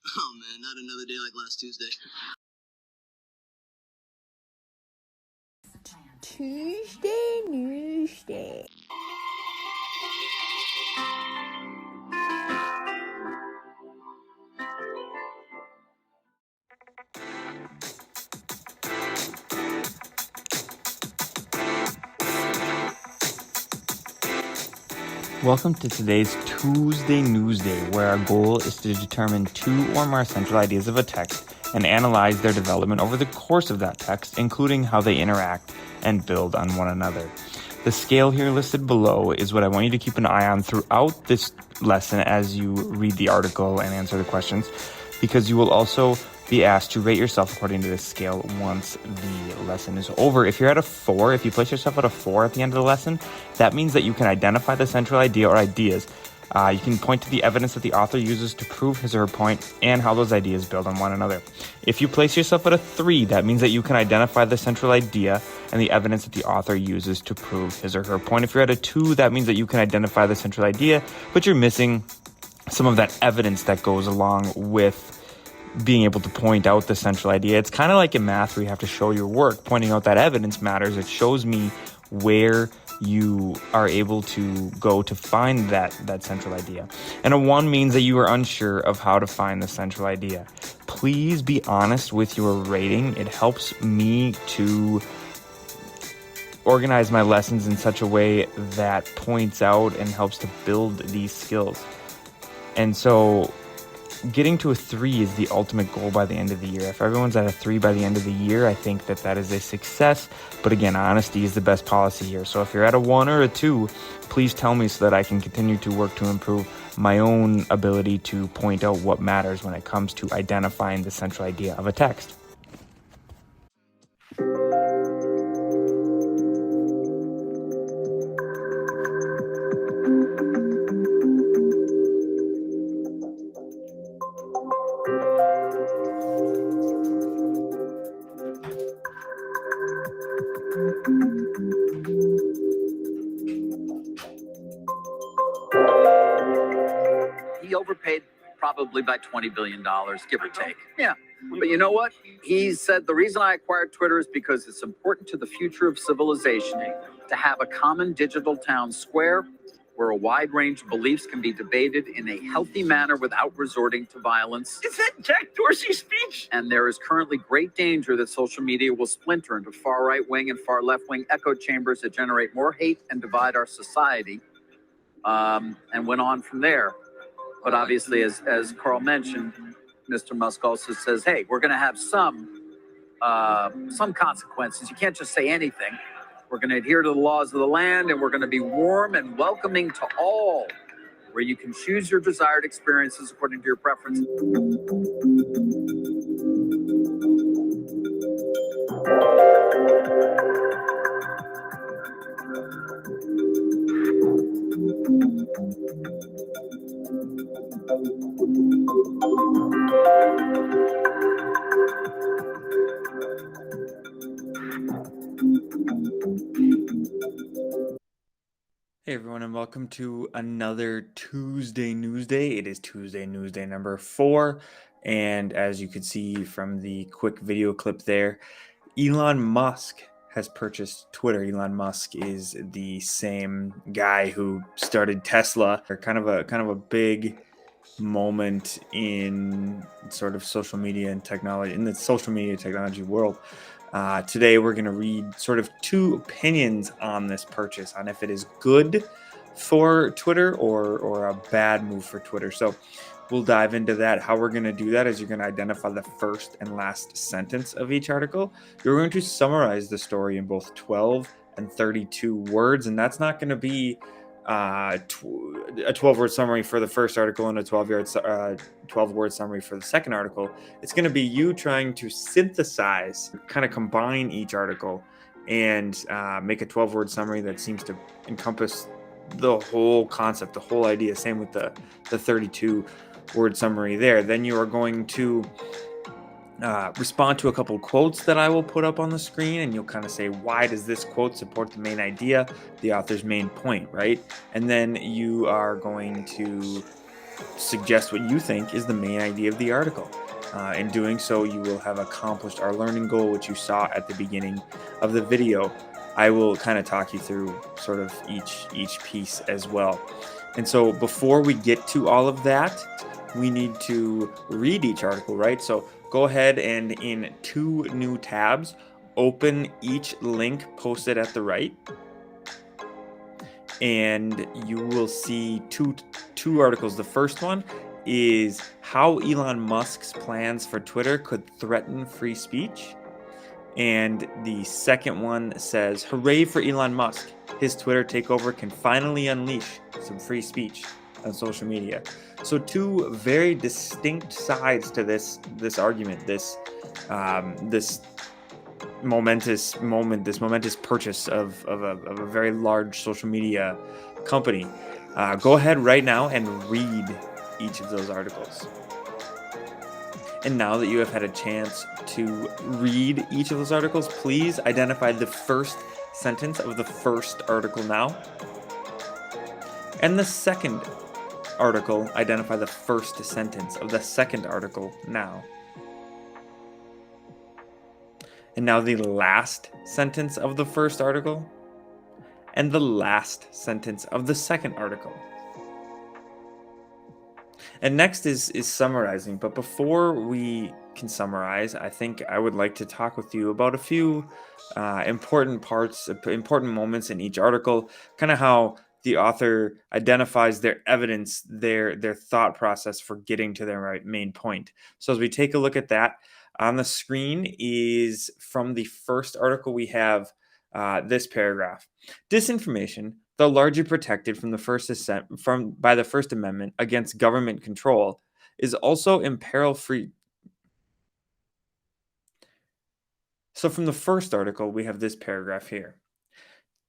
Oh man, not another day like last Tuesday. Tuesday Newsday. Welcome to today's Tuesday Newsday, where our goal is to determine two or more central ideas of a text and analyze their development over the course of that text, including how they interact and build on one another. The scale here listed below is what I want you to keep an eye on throughout this lesson as you read the article and answer the questions, because you will also be asked to rate yourself according to this scale once the lesson is over. If you're at a 4, if you place yourself at a 4 at the end of the lesson, that means that you can identify the central idea or ideas. You can point to the evidence that the author uses to prove his or her point and how those ideas build on one another. If you place yourself at a 3, that means that you can identify the central idea and the evidence that the author uses to prove his or her point. If you're at a 2, that means that you can identify the central idea, but you're missing some of that evidence that goes along with being able to point out the central idea. It's kind of like in math where you have to show your work. Pointing out that evidence matters. It shows me where you are able to go to find that central idea. And a 1 means that you are unsure of how to find the central idea. Please be honest with your rating. It helps me to organize my lessons in such a way that points out and helps to build these skills. And so getting to a 3 is the ultimate goal by the end of the year. If everyone's at a 3 by the end of the year, I think that is a success. But again, honesty is the best policy here. So if you're at a 1 or a 2, please tell me so that I can continue to work to improve my own ability to point out what matters when it comes to identifying the central idea of a text. He overpaid probably by $20 billion, give or take. Yeah. But you know what? He said the reason I acquired Twitter is because it's important to the future of civilization to have a common digital town square where a wide range of beliefs can be debated in a healthy manner without resorting to violence. Is that Jack Dorsey's speech? And there is currently great danger that social media will splinter into far right wing and far left wing echo chambers that generate more hate and divide our society. And went on from there. But obviously, as Carl mentioned, Mr. Musk also says, hey, we're going to have some consequences. You can't just say anything. We're going to adhere to the laws of the land, and we're going to be warm and welcoming to all, where you can choose your desired experiences according to your preferences. Hey everyone, and welcome to another Tuesday Newsday. It is Tuesday Newsday number 4, and as you can see from the quick video clip there, Elon Musk has purchased Twitter. Elon Musk is the same guy who started Tesla. Kind of a big moment in sort of social media and technology, in the social media technology world. Today we're going to read sort of 2 opinions on this purchase, on if it is good for Twitter or a bad move for Twitter. So we'll dive into that. How we're going to do that is you're going to identify the first and last sentence of each article. You're going to summarize the story in both 12 and 32 words, and that's not going to be a 12-word summary for the first article and a 12-word summary for the second article. It's going to be you trying to synthesize, kind of combine each article and make a 12-word summary that seems to encompass the whole concept, the whole idea. Same with the 32-word summary there. Then you are going to respond to a couple quotes that I will put up on the screen, and you'll kind of say, why does this quote support the main idea, the author's main point, right? And then you are going to suggest what you think is the main idea of the article. In doing so, you will have accomplished our learning goal, which you saw at the beginning of the video. I will kind of talk you through sort of each piece as well. And so before we get to all of that, we need to read each article, right? So go ahead and in 2 new tabs, open each link posted at the right. And you will see two articles. The first one is how Elon Musk's plans for Twitter could threaten free speech. And the second one says, hooray for Elon Musk. His Twitter takeover can finally unleash some free speech on social media. So 2 very distinct sides to this argument, this momentous moment, this momentous purchase of a very large social media company. Go ahead right now and read each of those articles. And now that you have had a chance to read each of those articles, please identify the first sentence of the first article now. And the second article, identify the first sentence of the second article now. And now the last sentence of the first article and the last sentence of the second article. And next is summarizing. But before we can summarize, I think I would like to talk with you about a few important moments in each article, kind of how the author identifies their evidence, their thought process for getting to their main point. So as we take a look at that, on the screen is from the first article we have this paragraph. Disinformation, though largely protected by the First Amendment against government control, is also imperil free. So from the first article, we have this paragraph here.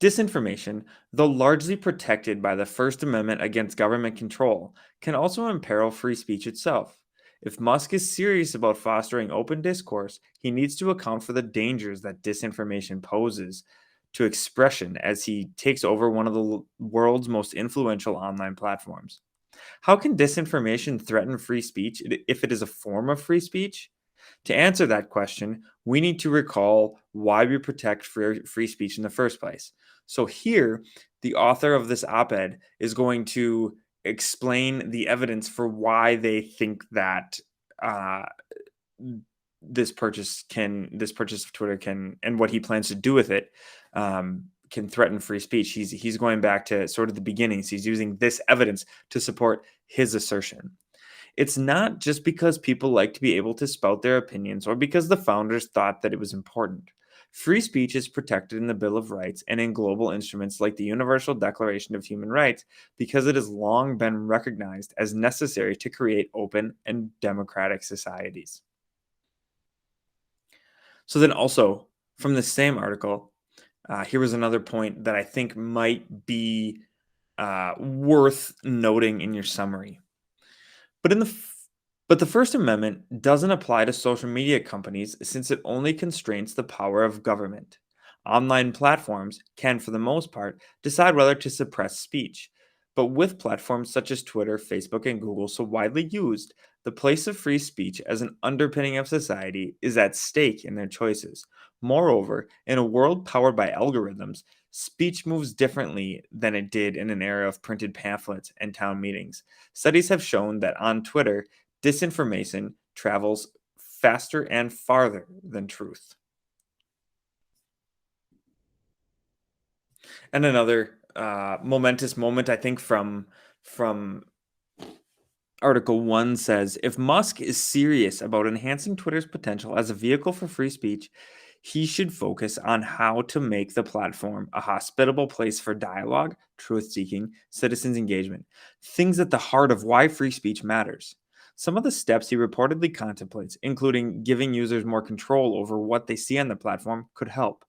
Disinformation, though largely protected by the First Amendment against government control, can also imperil free speech itself. If Musk is serious about fostering open discourse, he needs to account for the dangers that disinformation poses to expression as he takes over one of the world's most influential online platforms. How can disinformation threaten free speech if it is a form of free speech? To answer that question, we need to recall why we protect free speech in the first place. So here, the author of this op-ed is going to explain the evidence for why they think that this purchase of Twitter can, and what he plans to do with it, can threaten free speech. He's going back to sort of the beginnings. He's using this evidence to support his assertion. It's not just because people like to be able to spout their opinions or because the founders thought that it was important. Free speech is protected in the Bill of Rights and in global instruments like the Universal Declaration of Human Rights because it has long been recognized as necessary to create open and democratic societies. So then also, from the same article, here was another point that I think might be worth noting in your summary. But the First Amendment doesn't apply to social media companies since it only constrains the power of government. Online platforms can, for the most part, decide whether to suppress speech. But with platforms such as Twitter, Facebook, and Google so widely used, the place of free speech as an underpinning of society is at stake in their choices. Moreover, in a world powered by algorithms, speech moves differently than it did in an era of printed pamphlets and town meetings. Studies have shown that on Twitter, disinformation travels faster and farther than truth. And another momentous moment, I think, from Article 1 says, if Musk is serious about enhancing Twitter's potential as a vehicle for free speech, he should focus on how to make the platform a hospitable place for dialogue, truth-seeking, citizens' engagement, things at the heart of why free speech matters. Some of the steps he reportedly contemplates, including giving users more control over what they see on the platform, could help.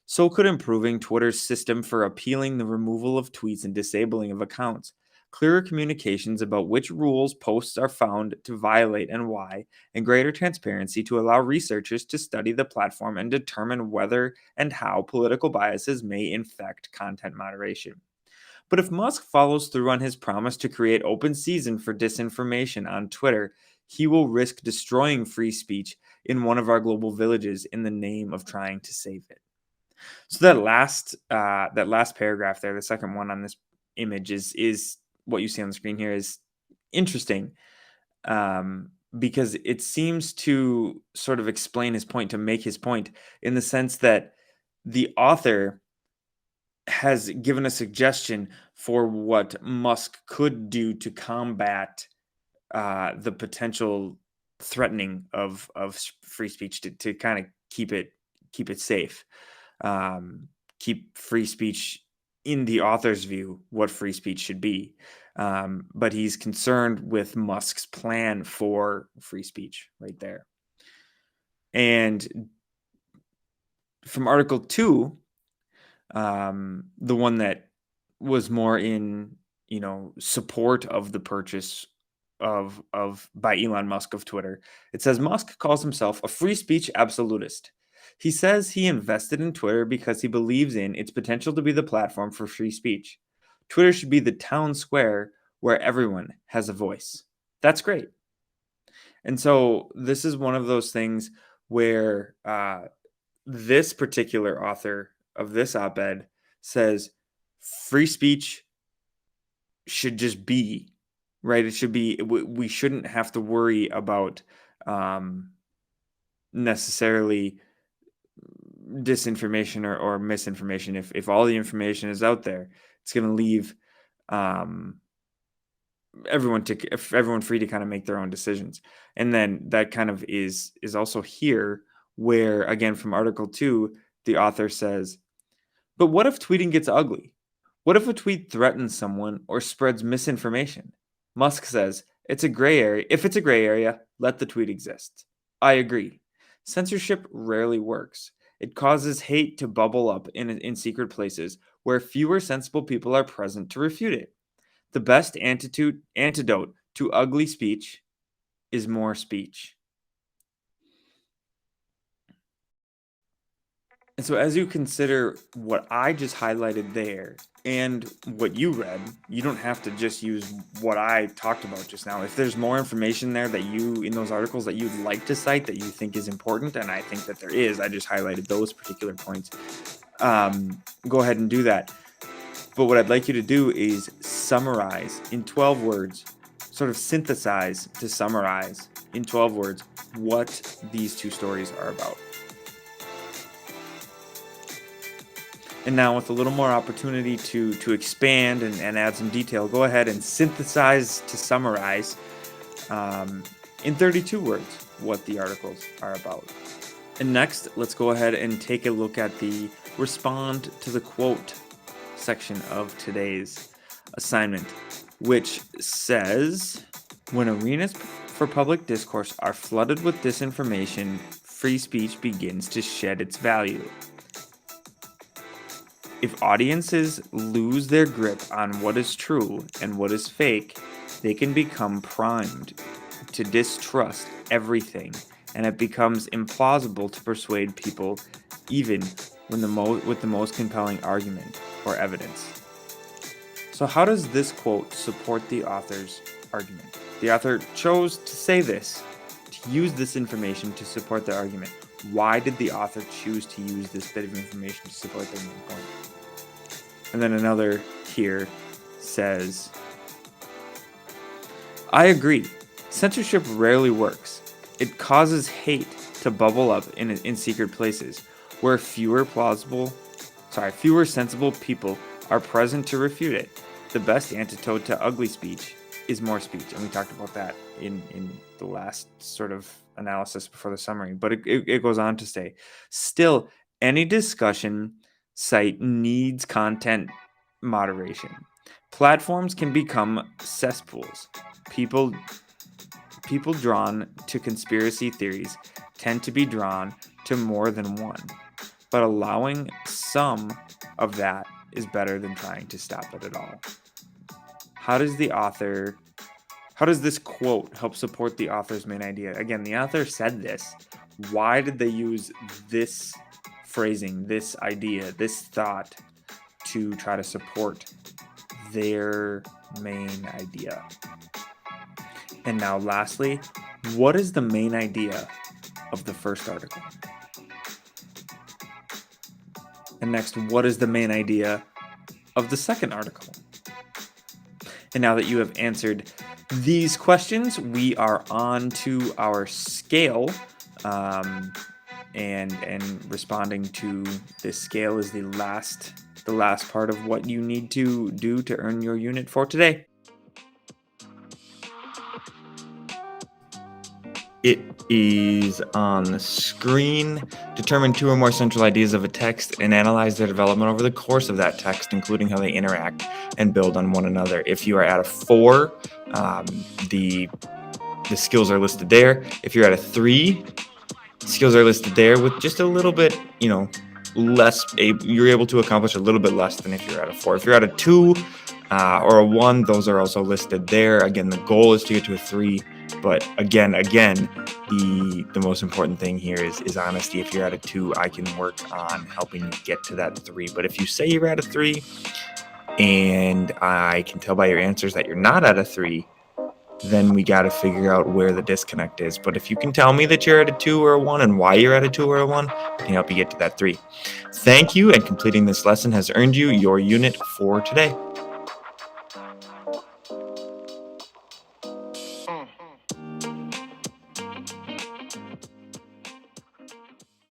So could improving Twitter's system for appealing the removal of tweets and disabling of accounts. Clearer communications about which rules posts are found to violate and why, and greater transparency to allow researchers to study the platform and determine whether and how political biases may infect content moderation. But if Musk follows through on his promise to create open season for disinformation on Twitter, he will risk destroying free speech in one of our global villages in the name of trying to save it. So that last paragraph there, the second one on this image, is what you see on the screen here, is interesting, because it seems to sort of explain his point, to make his point, in the sense that the author has given a suggestion for what Musk could do to combat the potential threatening of free speech, to kind of keep it safe, keep free speech, in the author's view, what free speech should be. But he's concerned with Musk's plan for free speech right there. And from Article 2, the one that was more in, support of the purchase by Elon Musk of Twitter, it says Musk calls himself a free speech absolutist. He says he invested in Twitter because he believes in its potential to be the platform for free speech. Twitter should be the town square where everyone has a voice. That's great. And so this is one of those things where this particular author of this op-ed says free speech should just be, right? It should be, we shouldn't have to worry about necessarily disinformation or misinformation. If all the information is out there, it's going to leave everyone free to kind of make their own decisions. And then that kind of is also here, where, again, from Article 2, the author says, but what if tweeting gets ugly? What if a tweet threatens someone or spreads misinformation? Musk says, it's a gray area. If it's a gray area, let the tweet exist. I agree. Censorship rarely works. It causes hate to bubble up in secret places where fewer sensible people are present to refute it. The best antidote to ugly speech is more speech. And so as you consider what I just highlighted there and what you read, you don't have to just use what I talked about just now. If there's more information there that in those articles that you'd like to cite that you think is important, and I think that there is, I just highlighted those particular points, go ahead and do that. But what I'd like you to do is summarize in 12 words, sort of synthesize to summarize in 12 words what these two stories are about. And now, with a little more opportunity to expand and add some detail, go ahead and synthesize to summarize in 32 words what the articles are about. And next, let's go ahead and take a look at the respond to the quote section of today's assignment, which says, when arenas for public discourse are flooded with disinformation, free speech begins to shed its value. If audiences lose their grip on what is true and what is fake, they can become primed to distrust everything, and it becomes implausible to persuade people even with the most compelling argument or evidence. So how does this quote support the author's argument? The author chose to say this, to use this information to support their argument. Why did the author choose to use this bit of information to support their main point? And then another here says, I agree. Censorship rarely works. It causes hate to bubble up in secret places where fewer sensible people are present to refute it. The best antidote to ugly speech is more speech. And we talked about that in the last sort of analysis before the summary. But it goes on to say, still, any discussion site needs content moderation. Platforms can become cesspools. People drawn to conspiracy theories tend to be drawn to more than one. But allowing some of that is better than trying to stop it at all. How does this quote help support the author's main idea? Again, the author said this. Why did they use this phrasing, this idea, this thought to try to support their main idea? And now lastly, what is the main idea of the first article? And next, what is the main idea of the second article? And now that you have answered these questions, we are on to our scale. And responding to this scale is the last part of what you need to do to earn your unit for today. It is on the screen. Determine 2 or more central ideas of a text and analyze their development over the course of that text, including how they interact and build on one another. If you are at a 4, the skills are listed there. If you're at a 3, skills are listed there with just a little bit, less. You're able to accomplish a little bit less than if you're at a 4. If you're at a 2 or a 1, those are also listed there. Again, the goal is to get to a 3. But again, the most important thing here is honesty. If you're at a 2, I can work on helping you get to that 3. But if you say you're at a 3 and I can tell by your answers that you're not at a 3, then we got to figure out where the disconnect is. But if you can tell me that you're at a 2 or a 1 and why you're at a 2 or a 1, I can help you get to that 3. Thank you, and completing this lesson has earned you your unit for today.